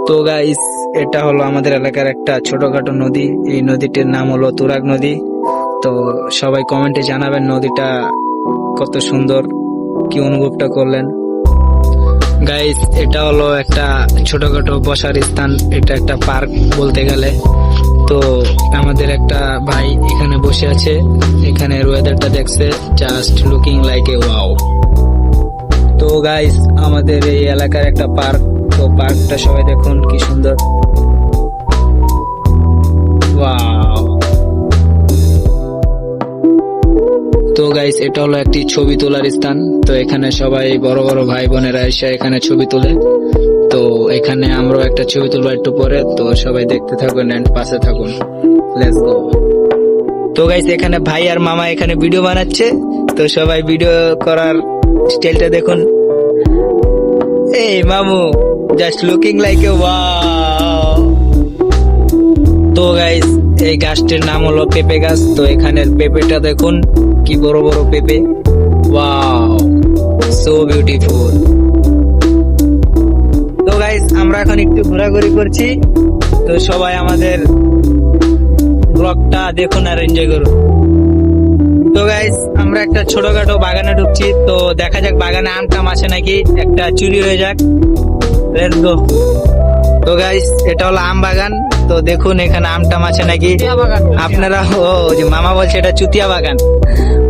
তো গাইস, এটা হলো আমাদের এলাকার একটা ছোটখাটো নদী। এই নদীটির নাম হলো তুরাগ নদী। তো সবাই কমেন্টে জানাবেন নদীটা কত সুন্দর, কি অনুভবটা করলেন। গাইস, এটা হলো একটা ছোটখাটো বসার স্থান, এটা একটা পার্ক বলতে গেলে। তো আমাদের একটা ভাই এখানে বসে আছে, এখানের ওয়েদারটা দেখছে, just looking like a wow. তো গাইস, আমাদের এই এলাকার একটা পার্ক, তো পার্কটা সবাই দেখুন কি সুন্দর, ওয়াও। তো গাইস, এটা হলো একটি ছবি তোলার স্থান। তো এখানে সবাই বড় বড় ভাই বোনেরা এসে এখানে ছবি তোলে। তো এখানে আমরাও একটা ছবি তুলবো একটু পরে। তো সবাই দেখতে থাকুন এন্ড পাশে থাকুন, লেটস গো। তো গাইস, এখানে ভাই আর মামা এখানে ভিডিও বানাচ্ছে। তো সবাই ভিডিও করার স্টাইলটা দেখুন। এই মামু, just looking like a wow. তো গাইস, এই গাছটির নাম হলো পেঁপে গাছ। তো এখানের পেঁপেটা দেখুন, কি বড় বড় পেঁপে, ওয়াও, সো বিউটিফুল। তো গাইস, আমরা এখন একটু ঘোরাঘুরি করছি। তো সবাই আমাদের ব্লগটা দেখুন আর এনজয় করুন। তো গাইস, আমরা একটা ছোটখাটো বাগানে ঢুকছি। তো দেখা যাক বাগানে আম টাম আছে নাকি, একটা চুরি হয়ে যাক, লেটস গো। তো গাইস, এটা হলো আম বাগান। তো দেখুন এখানে আম টাম আছে নাকি। আপনারা ও যে মামা বলছে এটা চুতিয়া বাগান।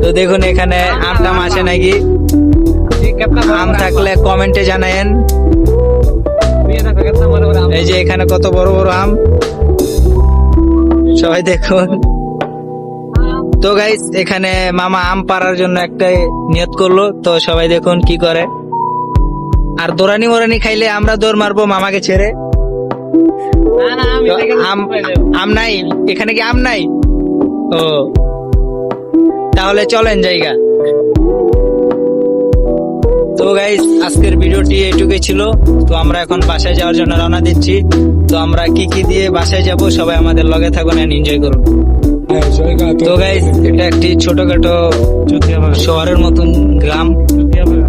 তো দেখুন এখানে আম টাম আছে নাকি, আম থাকলে কমেন্টে জানায়েন। এই যে এখানে কত বড় বড় আম, সবাই দেখুন। তো গাইস, এখানে মামা আম পাড়ার জন্য একটা নিয়ত করলো। তো সবাই দেখুন কি করে। আর দৌড়ানি মোরানি খাইলে আমরা দৌড় মারবো মামাকে ছেড়ে। আম নাই এখানে, কি আম নাই? ও, তাহলে চলেন জায়গা। তো গাইস, আজকের ভিডিওটি এইটুকুই ছিল। তো আমরা এখন বাসায় যাওয়ার জন্য রওনা দিচ্ছি। তো আমরা কি কি দিয়ে বাসায় যাব, সবাই আমাদের লগে থাকুন এন্ড এনজয় করুন। তো গাইস, এটা একটি ছোটখাটো শহরের মতন গ্রাম।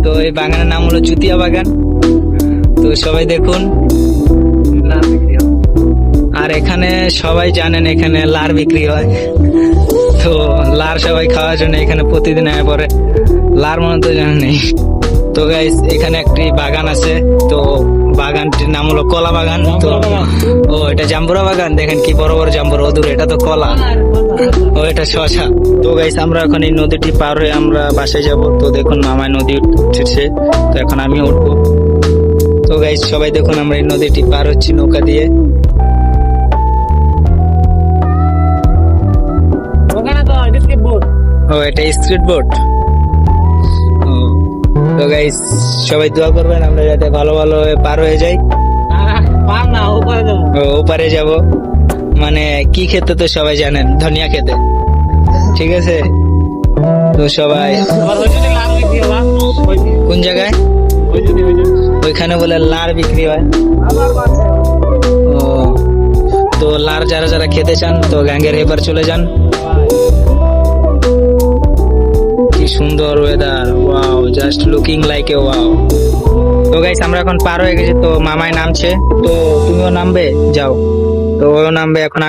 তো এই বাগানের নাম হলো চুতিয়া বাগান। তো সবাই দেখুন। আর এখানে সবাই জানেন এখানে লার বিক্রি হয়। তো লার সবাই খাওয়ার জন্য এখানে প্রতিদিন আয় পরে। লার মনে তো জানেন নেই। তো গাইস, এখানে একটি বাগান আছে। তো বাগানটির নাম হলো কলা বাগান। তো ও, এটা জাম্বুরা বাগান। দেখেন কি বড় বড় জাম্বুরা, ওদূর এটা তো কলা, ও এটা শশা। তো গাইস, আমরা এখন এই নদীটি পার হয়ে আমরা বাসায় যাব। তো দেখুন মামায় নদী উঠছে, তো এখন আমি উঠবো। তো গাইস, সবাই দেখুন আমরা এই নদীটি পার হচ্ছি নৌকা দিয়ে। ও, এটা স্ট্রিট বোট। তো গাইস, সবাই দোয়া করবেন আমরা যাতে ভালো ভালো পার হয়ে যাই। ওপারে যাব, মানে কি খেতে তো সবাই জানেন, ধনিয়া খেতে, ঠিক আছে। তো সবাই কোন জায়গায়, ওইখানে বলে লার বিক্রি হয়। ও, তো লার যারা যারা খেতে চান তো গ্যাঙ্গের এবার চলে যান। কি সুন্দর weather, wow, just looking like a wow. তো গাইস, আমরা এখন পার হয়ে গেছি। তো মামায় নামছে, তো তুমিও নামবে, যাও। তো ও নামবে এখন।